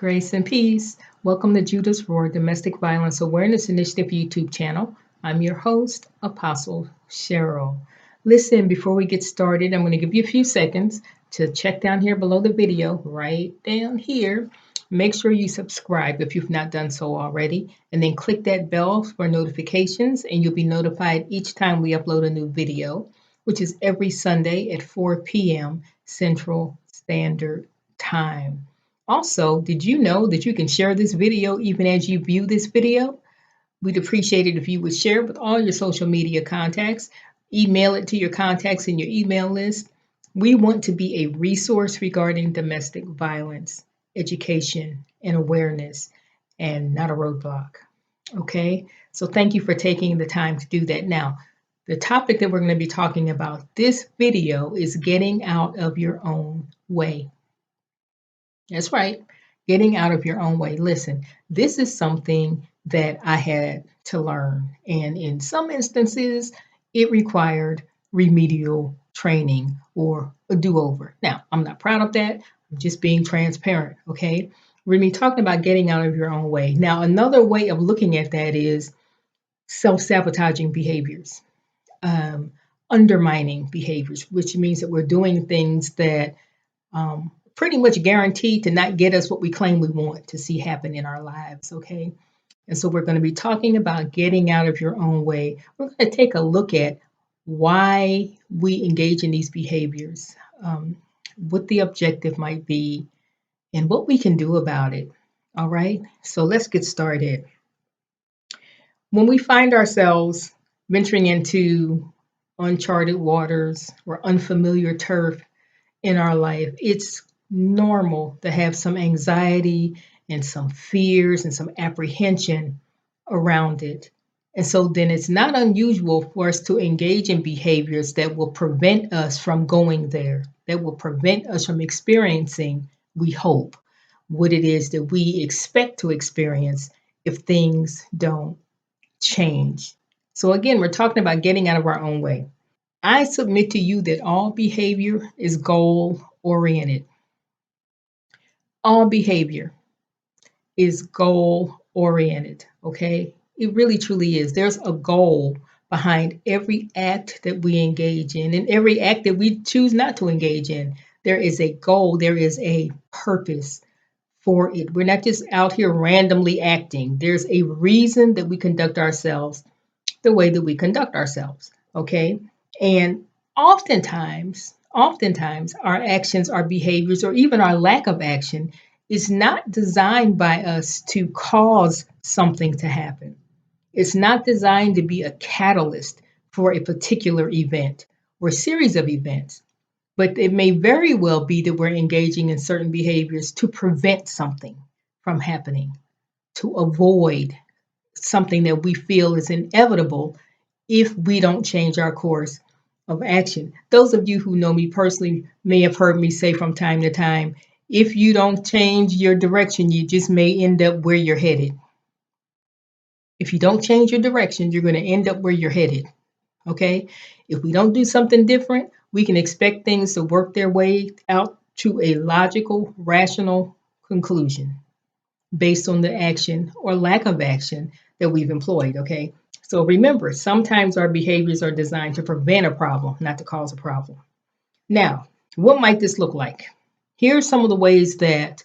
Grace and peace. Welcome to Judah's Roar Domestic Violence Awareness Initiative YouTube channel. I'm your host, Apostle Cheryl. Listen, before we get started, I'm going to give you a few seconds to check down here below the video, right down here. Make sure you subscribe if you've not done so already, and then click that bell for notifications, and you'll be notified each time we upload a new video, which is every Sunday at 4 p.m. Central Standard Time. Also, did you know that you can share this video even as you view this video? We'd appreciate it if you would share it with all your social media contacts, email it to your contacts in your email list. We want to be a resource regarding domestic violence, education, and awareness, and not a roadblock. Okay, so thank you for taking the time to do that. Now, the topic that we're going to be talking about this video is getting out of your own way. That's right, getting out of your own way. Listen, this is something that I had to learn, and in some instances, it required remedial training or a do-over. Now, I'm not proud of that. I'm just being transparent, okay? We're going to be talking about getting out of your own way. Now, another way of looking at that is self-sabotaging behaviors, undermining behaviors, which means that we're doing things that pretty much guaranteed to not get us what we claim we want to see happen in our lives, okay? And so we're going to be talking about getting out of your own way. We're going to take a look at why we engage in these behaviors, what the objective might be, and what we can do about it, all right? So let's get started. When we find ourselves venturing into uncharted waters or unfamiliar turf in our life, it's normal to have some anxiety and some fears and some apprehension around it. And so then it's not unusual for us to engage in behaviors that will prevent us from going there, that will prevent us from experiencing, we hope, what it is that we expect to experience if things don't change. So again, we're talking about getting out of our own way. I submit to you that all behavior is goal-oriented. All behavior is goal-oriented, okay? It really truly is. There's a goal behind every act that we engage in, and every act that we choose not to engage in. There is a goal, there is a purpose for it. We're not just out here randomly acting. There's a reason that we conduct ourselves the way that we conduct ourselves, okay? And oftentimes, our actions, our behaviors, or even our lack of action is not designed by us to cause something to happen. It's not designed to be a catalyst for a particular event or series of events, but it may very well be that we're engaging in certain behaviors to prevent something from happening, to avoid something that we feel is inevitable if we don't change our course of action. Those of you who know me personally may have heard me say from time to time, if you don't change your direction, you just may end up where you're headed. If you don't change your direction, you're going to end up where you're headed, okay? If we don't do something different, we can expect things to work their way out to a logical, rational conclusion based on the action or lack of action that we've employed, okay? So remember, sometimes our behaviors are designed to prevent a problem, not to cause a problem. Now, what might this look like? Here are some of the ways that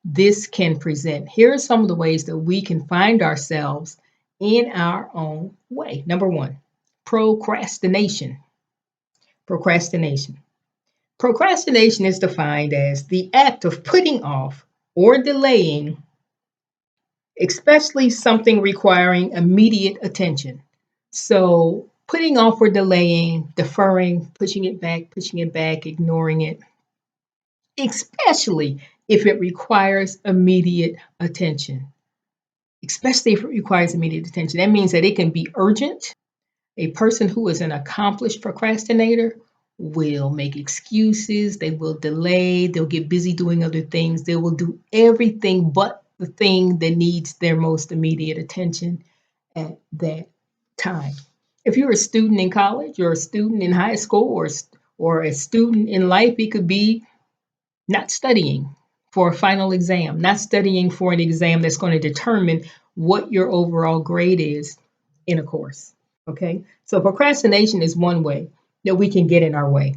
this can present. Here are some of the ways that we can find ourselves in our own way. Number one, procrastination. Procrastination. Procrastination is defined as the act of putting off or delaying, especially something requiring immediate attention. So putting off or delaying, deferring, pushing it back, ignoring it, especially if it requires immediate attention. Especially if it requires immediate attention. That means that it can be urgent. A person who is an accomplished procrastinator will make excuses, they will delay, they'll get busy doing other things, they will do everything but the thing that needs their most immediate attention at that time. If you're a student in college or a student in high school or a student in life, it could be not studying for a final exam, not studying for an exam that's going to determine what your overall grade is in a course. Okay, so procrastination is one way that we can get in our way.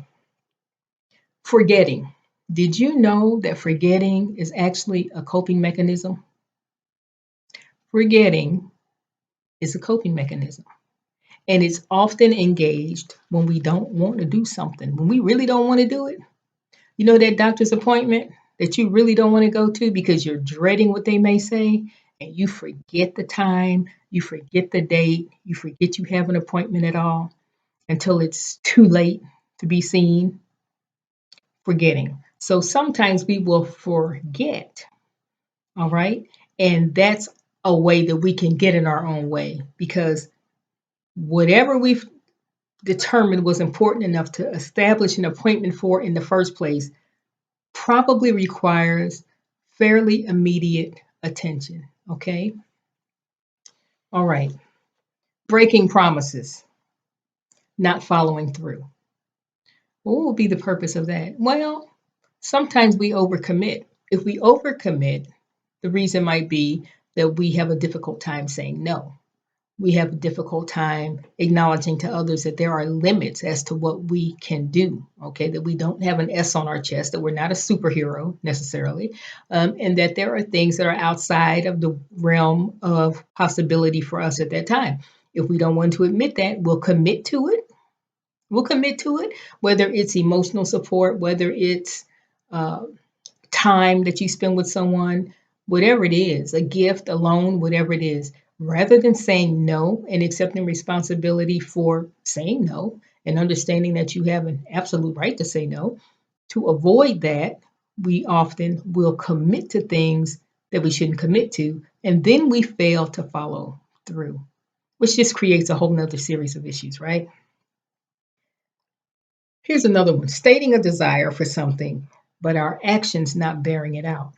Forgetting. Did you know that forgetting is actually a coping mechanism? Forgetting is a coping mechanism. And it's often engaged when we don't want to do something, when we really don't want to do it. You know, that doctor's appointment that you really don't want to go to because you're dreading what they may say, and you forget the time, you forget the date, you forget you have an appointment at all until it's too late to be seen. Forgetting. So sometimes we will forget, all right? And that's a way that we can get in our own way because whatever we've determined was important enough to establish an appointment for in the first place probably requires fairly immediate attention. Okay. All right. Breaking promises, not following through. What will be the purpose of that? Well, sometimes we overcommit. If we overcommit, the reason might be that we have a difficult time saying no. We have a difficult time acknowledging to others that there are limits as to what we can do, okay? That we don't have an S on our chest, that we're not a superhero necessarily, and that there are things that are outside of the realm of possibility for us at that time. If we don't want to admit that, we'll commit to it. We'll commit to it, whether it's emotional support, whether it's uh, time that you spend with someone, whatever it is, a gift, a loan, whatever it is, rather than saying no and accepting responsibility for saying no and understanding that you have an absolute right to say no, to avoid that, we often will commit to things that we shouldn't commit to, and then we fail to follow through, which just creates a whole nother series of issues, right? Here's another one, stating a desire for something, but our actions not bearing it out.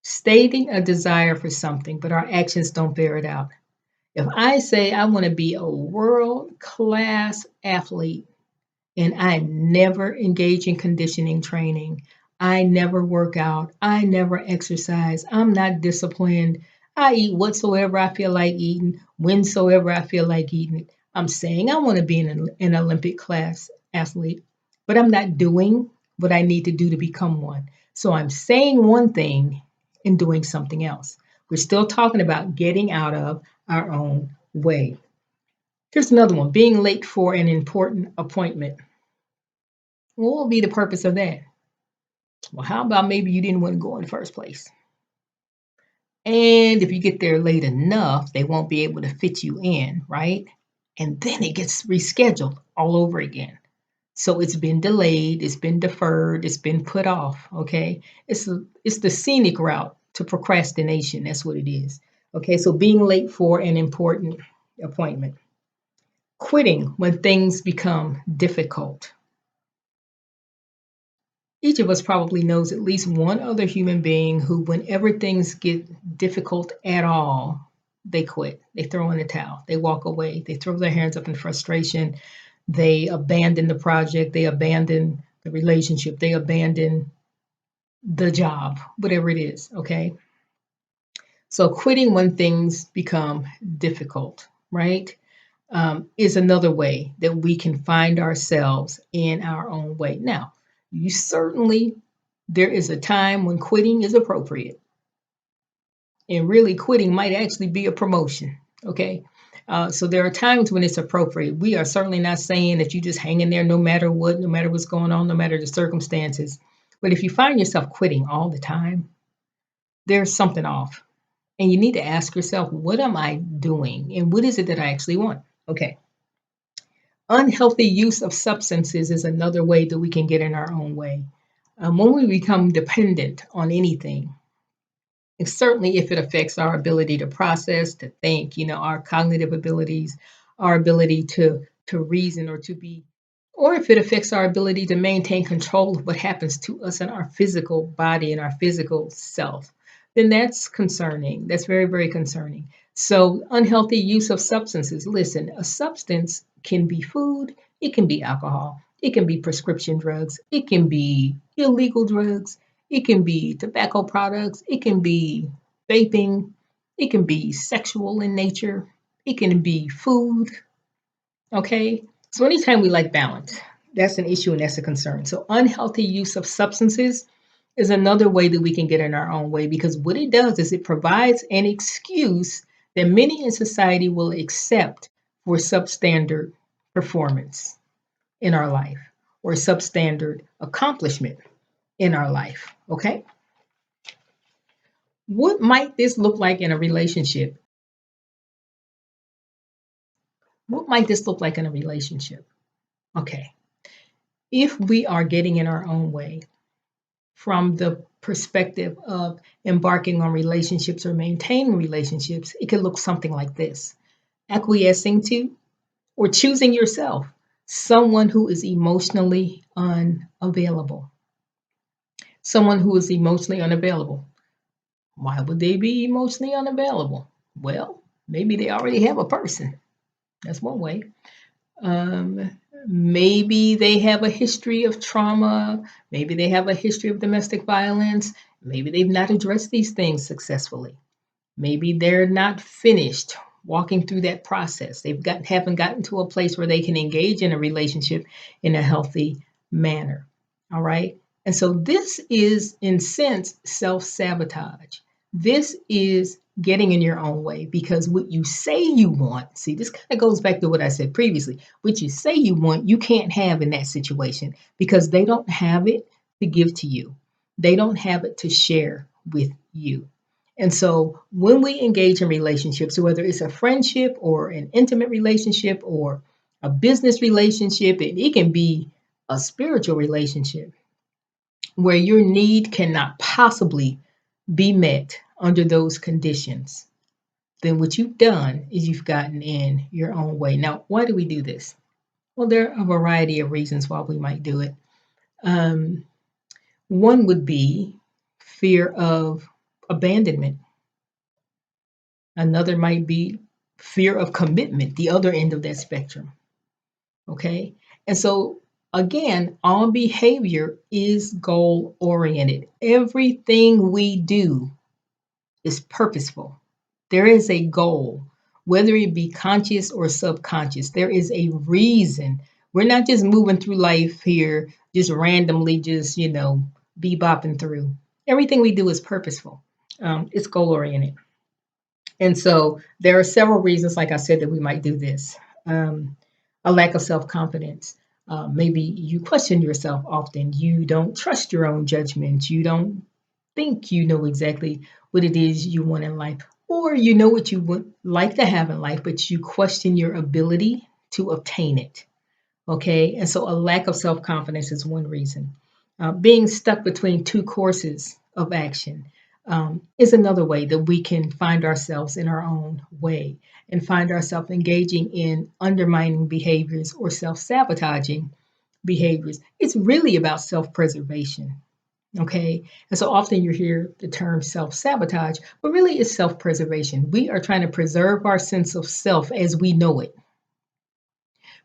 Stating a desire for something, but our actions don't bear it out. If I say I want to be a world class athlete and I never engage in conditioning training, I never work out, I never exercise, I'm not disciplined, I eat whatsoever I feel like eating, whensoever I feel like eating it. I'm saying I want to be an Olympic class athlete, but I'm not doing what I need to do to become one. So I'm saying one thing and doing something else. We're still talking about getting out of our own way. Here's another one, being late for an important appointment. What will be the purpose of that? Well, how about maybe you didn't want to go in the first place? And if you get there late enough, they won't be able to fit you in, right? And then it gets rescheduled all over again. So it's been delayed, it's been deferred, it's been put off, okay? It's the scenic route to procrastination. That's what it is. Okay, so being late for an important appointment. Quitting when things become difficult. Each of us probably knows at least one other human being who, whenever things get difficult at all, they quit. They throw in the towel. They walk away. They throw their hands up in frustration. They abandon the project. They abandon the relationship. They abandon the job, whatever it is. Okay. So quitting when things become difficult, right, is another way that we can find ourselves in our own way. Now, you certainly, there is a time when quitting is appropriate. And really, quitting might actually be a promotion. Okay. So there are times when it's appropriate. We are certainly not saying that you just hang in there no matter what, no matter what's going on, no matter the circumstances. But if you find yourself quitting all the time, there's something off. And you need to ask yourself, what am I doing? And what is it that I actually want? Okay. Unhealthy use of substances is another way that we can get in our own way. When we become dependent on anything, and certainly if it affects our ability to process, to think, our cognitive abilities, our ability to reason or to be, or if it affects our ability to maintain control of what happens to us in our physical body and our physical self, then that's concerning. That's very, very concerning. So, unhealthy use of substances. Listen, a substance can be food, it can be alcohol, it can be prescription drugs, it can be illegal drugs, It can be tobacco products. It can be vaping. It can be sexual in nature. It can be food. Okay. So anytime we like balance, that's an issue and that's a concern. So unhealthy use of substances is another way that we can get in our own way, because what it does is it provides an excuse that many in society will accept for substandard performance in our life or substandard accomplishment in our life. Okay. What might this look like in a relationship? What might this look like in a relationship? Okay. If we are getting in our own way from the perspective of embarking on relationships or maintaining relationships, it could look something like this: acquiescing to or choosing yourself someone who is emotionally unavailable. Someone who is emotionally unavailable. Why would they be emotionally unavailable? Well, maybe they already have a person. That's one way. Um, Maybe they have a history of trauma. Maybe they have a history of domestic violence. Maybe they've not addressed these things successfully. Maybe they're not finished walking through that process. Haven't gotten to a place where they can engage in a relationship in a healthy manner. All right. And so this is, in sense, self-sabotage. This is getting in your own way, because what you say you want, see, this kind of goes back to what I said previously. What you say you want, you can't have in that situation, because they don't have it to give to you. They don't have it to share with you. And so when we engage in relationships, whether it's a friendship or an intimate relationship or a business relationship, and it can be a spiritual relationship where your need cannot possibly be met under those conditions, then what you've done is you've gotten in your own way. Now, why do we do this? Well, there are a variety of reasons why we might do it. Um, One would be fear of abandonment. Another might be fear of commitment, the other end of that spectrum. Okay. And so, again, all behavior is goal oriented. Everything we do is purposeful. There is a goal, whether it be conscious or subconscious. There is a reason. We're not just moving through life here, just randomly, just, bebopping through. Everything we do is purposeful, it's goal oriented. And so there are several reasons, like I said, that we might do this. A lack of self confidence. Maybe you question yourself often. You don't trust your own judgment. You don't think you know exactly what it is you want in life, or you know what you would like to have in life, but you question your ability to obtain it. Okay. And so a lack of self confidence is one reason. Being stuck between two courses of action is another way that we can find ourselves in our own way and find ourselves engaging in undermining behaviors or self sabotaging behaviors. It's really about self preservation. Okay. And so often you hear the term self sabotage, but really it's self preservation. We are trying to preserve our sense of self as we know it.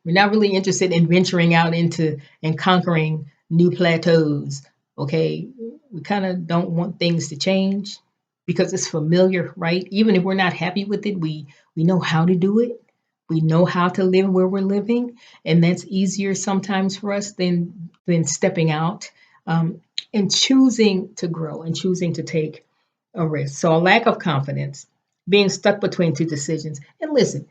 We're not really interested in venturing out into and conquering new plateaus. Okay. We kind of don't want things to change because it's familiar, right? Even if we're not happy with it, we know how to do it. We know how to live where we're living, and that's easier sometimes for us than stepping out and choosing to grow and choosing to take a risk. So a lack of confidence, being stuck between two decisions. And listen,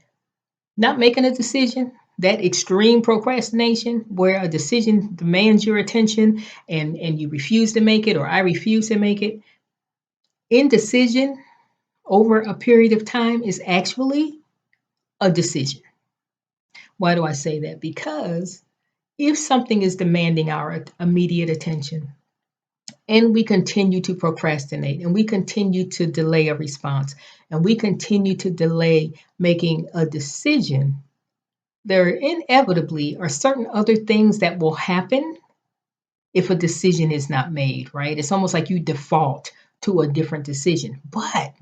not making a decision, that extreme procrastination where a decision demands your attention and you refuse to make it, or I refuse to make it, indecision over a period of time is actually a decision. Why do I say that? Because if something is demanding our immediate attention and we continue to procrastinate and we continue to delay a response and we continue to delay making a decision, there inevitably are certain other things that will happen if a decision is not made, right? It's almost like you default to a different decision. But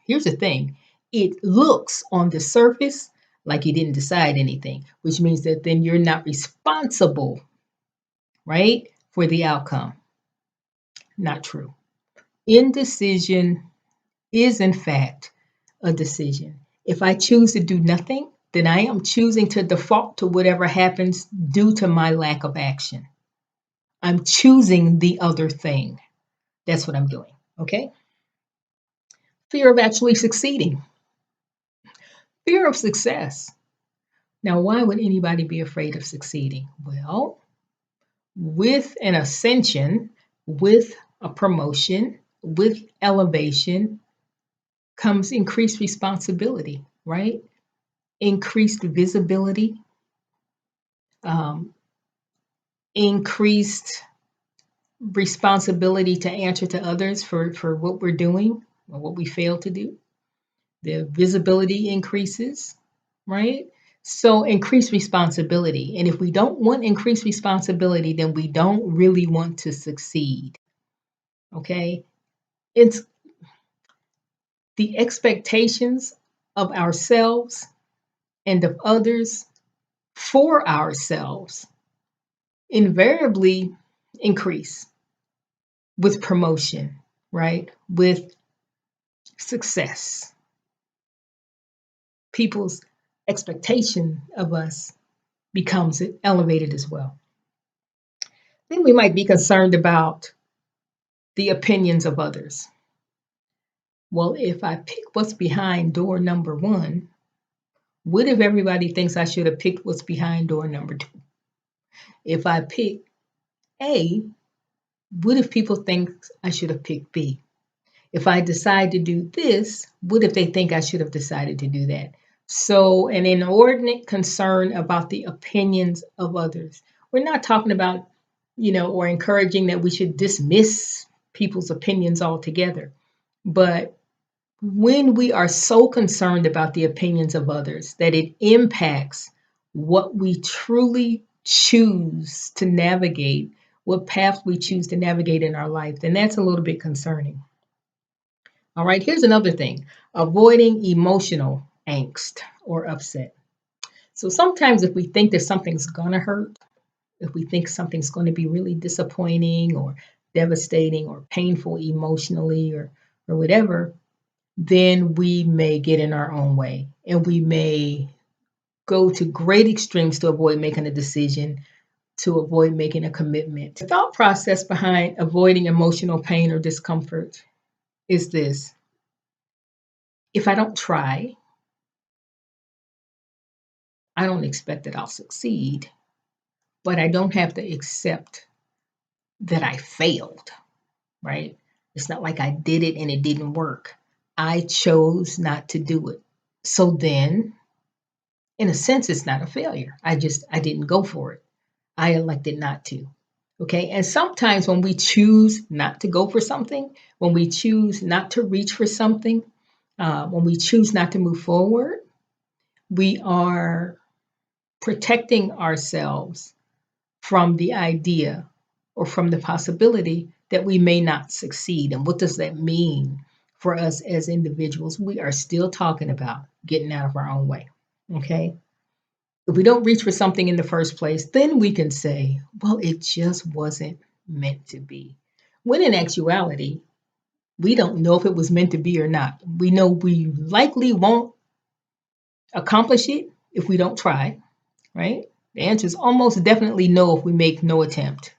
here's the thing. It looks on the surface like you didn't decide anything, which means that then you're not responsible, right, for the outcome. not true. Indecision is, in fact, a decision. If I choose to do nothing, then I am choosing to default to whatever happens due to my lack of action. I'm choosing the other thing. That's what I'm doing. Okay? Fear of actually succeeding, fear of success. Now, why would anybody be afraid of succeeding? Well, with an ascension, with a promotion, with elevation comes increased responsibility, right? Increased visibility, um, increased responsibility to answer to others for what we're doing or what we fail to do. The visibility increases, right? So increased responsibility. And if we don't want increased responsibility, then we don't really want to succeed. Okay? It's the expectations of ourselves and of others for ourselves invariably increase with promotion, right? With success. People's expectation of us becomes elevated as well. Then we might be concerned about the opinions of others. Well, if I pick what's behind door number one, what if everybody thinks I should have picked what's behind door number two? If I pick A, what if people think I should have picked B? If I decide to do this, what if they think I should have decided to do that? So, an inordinate concern about the opinions of others. We're not talking about, or encouraging that we should dismiss people's opinions altogether. But when we are so concerned about the opinions of others that it impacts what we truly choose to navigate, what path we choose to navigate in our life, then that's a little bit concerning. All right, here's another thing, avoiding emotional angst or upset. So sometimes if we think that something's gonna hurt, if we think something's going to be really disappointing or devastating or painful emotionally or whatever, then we may get in our own way and we may go to great extremes to avoid making a decision, to avoid making a commitment. The thought process behind avoiding emotional pain or discomfort is this: if I don't try, I don't expect that I'll succeed, but I don't have to accept that I failed, right? It's not like I did it and it didn't work. I chose not to do it. So then, in a sense, it's not a failure. I didn't go for it. I elected not to. Okay. And sometimes when we choose not to go for something, when we choose not to reach for something, when we choose not to move forward, we are protecting ourselves from the idea or from the possibility that we may not succeed. And what does that mean for us as individuals? We are still talking about getting out of our own way. Okay. If we don't reach for something in the first place, then we can say, well, it just wasn't meant to be. When in actuality, we don't know if it was meant to be or not. We know we likely won't accomplish it if we don't try, right? The answer is almost definitely no if we make no attempt.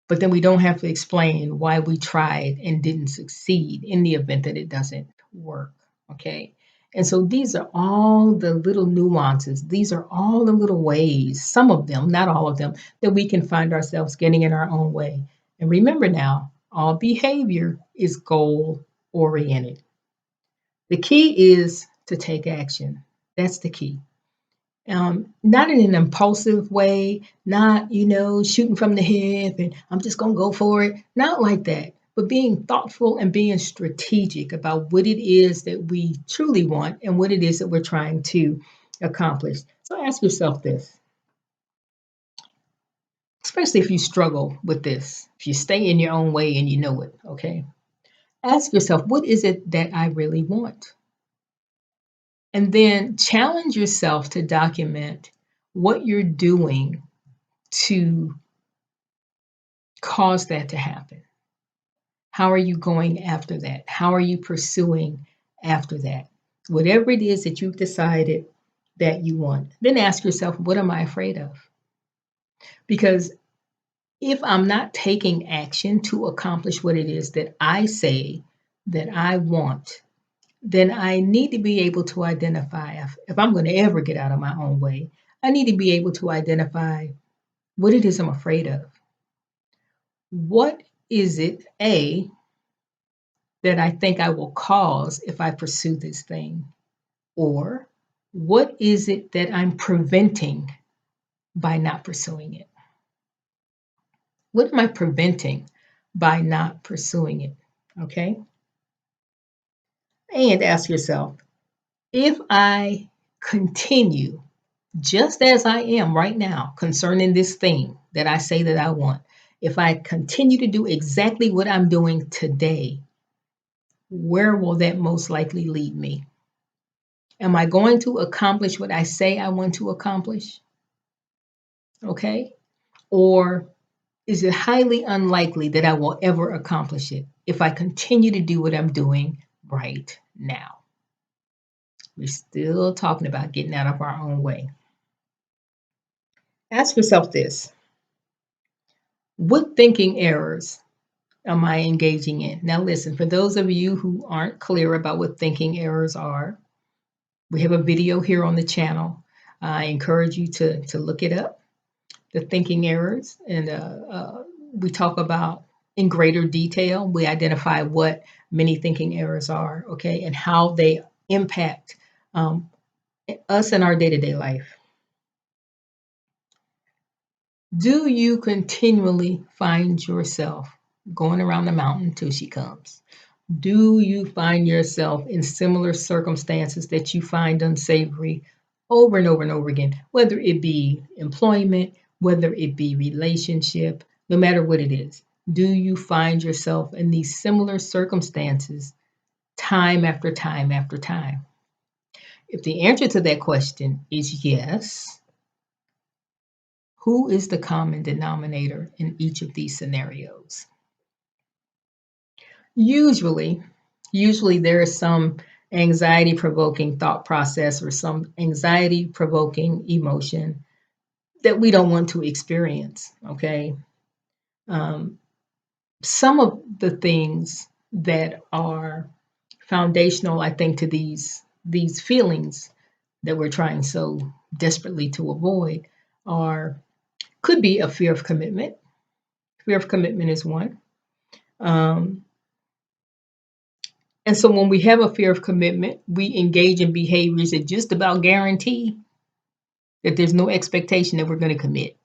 But then we don't have to explain why we tried and didn't succeed in the event that it doesn't work. Okay. And so these are all the little nuances. These are all the little ways, some of them, not all of them, that we can find ourselves getting in our own way. And remember now, all behavior is goal oriented. The key is to take action. That's the key. Not in an impulsive way, not, shooting from the hip and I'm just going to go for it. Not like that, but being thoughtful and being strategic about what it is that we truly want and what it is that we're trying to accomplish. So ask yourself this, especially if you struggle with this, if you stay in your own way and you know it, okay? Ask yourself, what is it that I really want? And then challenge yourself to document what you're doing to caused that to happen? How are you going after that? How are you pursuing after that? Whatever it is that you've decided that you want, then ask yourself, what am I afraid of? Because if I'm not taking action to accomplish what it is that I say that I want, then I need to be able to identify if I'm going to ever get out of my own way, I need to be able to identify what it is I'm afraid of. What is it, A, that I think I will cause if I pursue this thing? Or what is it that I'm preventing by not pursuing it? What am I preventing by not pursuing it? Okay. And ask yourself, if I continue just as I am right now concerning this thing that I say that I want, if I continue to do exactly what I'm doing today, where will that most likely lead me? Am I going to accomplish what I say I want to accomplish? Okay. Or is it highly unlikely that I will ever accomplish it if I continue to do what I'm doing right now? We're still talking about getting out of our own way. Ask yourself this: what thinking errors am I engaging in? Now, listen, for those of you who aren't clear about what thinking errors are, we have a video here on the channel. I encourage you to look it up, the thinking errors, and we talk about in greater detail. We identify what many thinking errors are, okay, and how they impact us in our day-to-day life. Do you continually find yourself going around the mountain till she comes? Do you find yourself in similar circumstances that you find unsavory over and over and over again, whether it be employment, whether it be relationship, no matter what it is? Do you find yourself in these similar circumstances time after time after time? If the answer to that question is yes, who is the common denominator in each of these scenarios? Usually, there is some anxiety provoking thought process or some anxiety provoking emotion that we don't want to experience. Okay. Um, some of the things that are foundational, I think, to these feelings that we're trying so desperately to avoid could be a fear of commitment. Fear of commitment is one. Um, And so when we have a fear of commitment, we engage in behaviors that just about guarantee that there's no expectation that we're going to commit.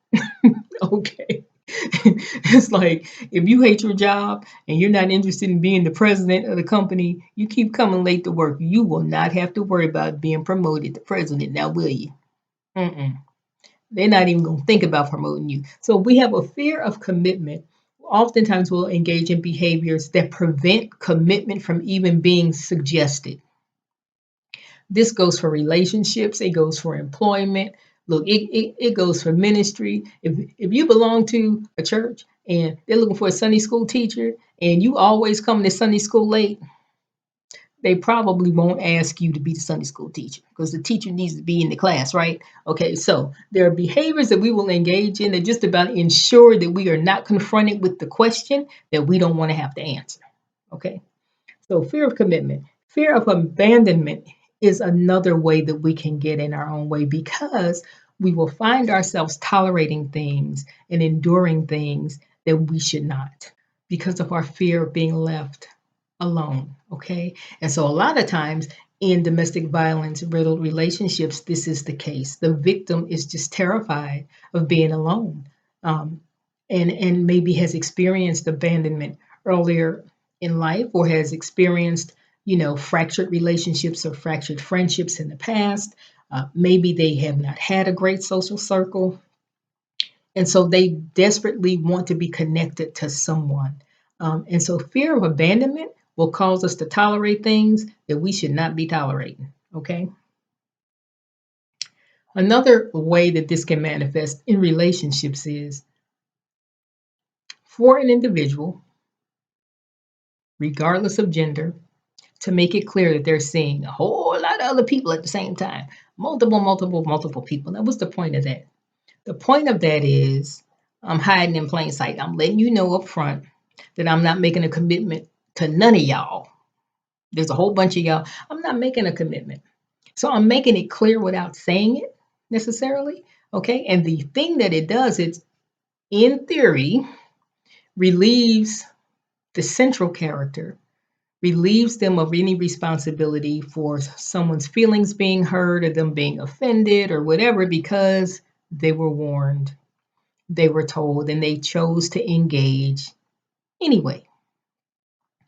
Okay. It's like if you hate your job and you're not interested in being the president of the company, you keep coming late to work. You will not have to worry about being promoted to president now, will you? Mm-mm. They're not even going to think about promoting you. So we have a fear of commitment. Oftentimes we'll engage in behaviors that prevent commitment from even being suggested. This goes for relationships. It goes for employment. Look, it goes for ministry. If you belong to a church and they're looking for a Sunday school teacher and you always come to Sunday school late, they probably won't ask you to be the Sunday school teacher because the teacher needs to be in the class, right? Okay, so there are behaviors that we will engage in that just about ensure that we are not confronted with the question that we don't want to have to answer. Okay, so fear of commitment, fear of abandonment is another way that we can get in our own way because we will find ourselves tolerating things and enduring things that we should not because of our fear of being left alone. Okay. And so a lot of times in domestic violence riddled relationships, this is the case. The victim is just terrified of being alone, and maybe has experienced abandonment earlier in life or has experienced, fractured relationships or fractured friendships in the past. Maybe they have not had a great social circle. And so they desperately want to be connected to someone. And so fear of abandonment will cause us to tolerate things that we should not be tolerating. Okay. Another way that this can manifest in relationships is for an individual, regardless of gender, to make it clear that they're seeing a whole lot of other people at the same time. Multiple people. Now, what's the point of that? The point of that is I'm hiding in plain sight. I'm letting you know up front that I'm not making a commitment to none of y'all. There's a whole bunch of y'all. I'm not making a commitment. So I'm making it clear without saying it necessarily. Okay. And the thing that it does, it's in theory, relieves the central character, relieves them of any responsibility for someone's feelings being hurt or them being offended or whatever, because they were warned, they were told, and they chose to engage anyway.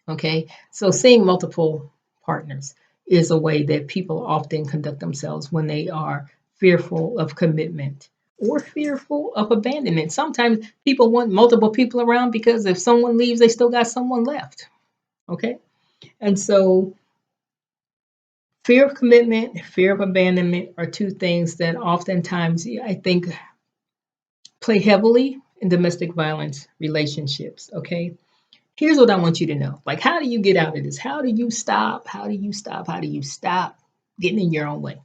Okay, so seeing multiple partners is a way that people often conduct themselves when they are fearful of commitment or fearful of abandonment. Sometimes people want multiple people around because if someone leaves, they still got someone left. Okay, and so fear of commitment, fear of abandonment are two things that oftentimes I think play heavily in domestic violence relationships. Okay, here's what I want you to know. Like, how do you get out of this? How do you stop? How do you stop? How do you stop getting in your own way?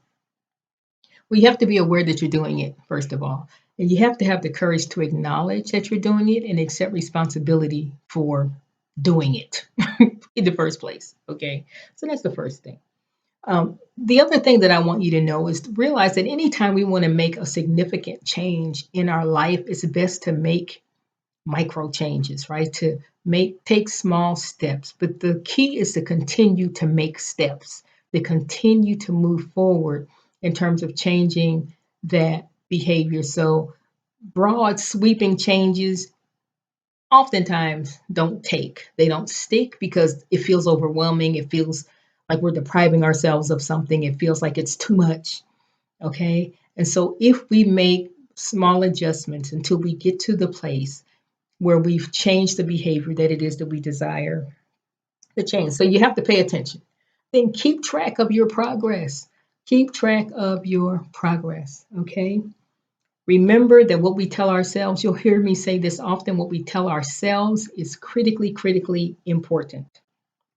Well, you have to be aware that you're doing it, first of all. And you have to have the courage to acknowledge that you're doing it and accept responsibility for doing it in the first place. Okay. So that's the first thing. The other thing that I want you to know is to realize that anytime we want to make a significant change in our life, it's best to make micro changes, right? To take small steps. But the key is to continue to make steps, to continue to move forward in terms of changing that behavior. So broad sweeping changes oftentimes they don't stick because it feels overwhelming. It feels like we're depriving ourselves of something. It feels like it's too much. Okay. And so if we make small adjustments until we get to the place where we've changed the behavior that it is that we desire to change. So you have to pay attention. Then keep track of your progress. Keep track of your progress. Okay. Remember that what we tell ourselves, you'll hear me say this often, what we tell ourselves is critically important.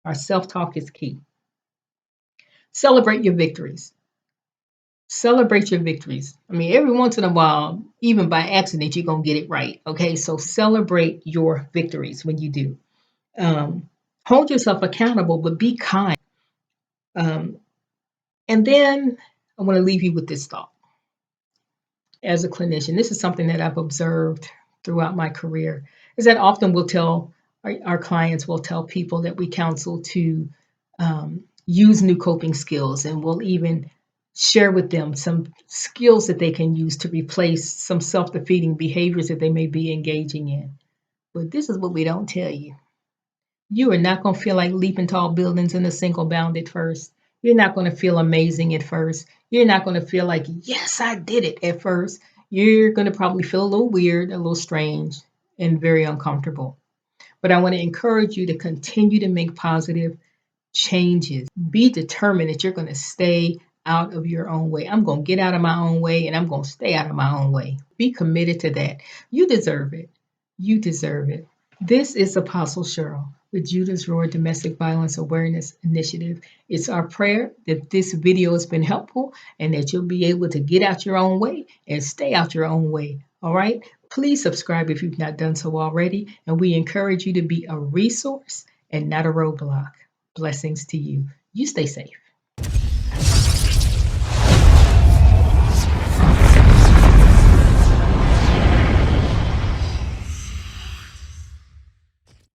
Our self talk is key. Celebrate your victories. Celebrate your victories. I mean, every once in a while, even by accident, you're going to get it right. Okay. So celebrate your victories when you do. Hold yourself accountable, but be kind. Um, and then I want to leave you with this thought. As a clinician, this is something that I've observed throughout my career, is that often we'll tell our clients, will tell people that we counsel to use new coping skills, and we'll even share with them some skills that they can use to replace some self-defeating behaviors that they may be engaging in. But this is what we don't tell you. You are not going to feel like leaping tall buildings in a single bound at first. You're not going to feel amazing at first. You're not going to feel like, yes, I did it at first. You're going to probably feel a little weird, a little strange, and very uncomfortable. But I want to encourage you to continue to make positive changes. Be determined that you're going to stay out of your own way. I'm going to get out of my own way and I'm going to stay out of my own way. Be committed to that. You deserve it. You deserve it. This is Apostle Cheryl with Judah's Roar Domestic Violence Awareness Initiative. It's our prayer that this video has been helpful and that you'll be able to get out your own way and stay out your own way. All right? Please subscribe if you've not done so already. And we encourage you to be a resource and not a roadblock. Blessings to you. You stay safe.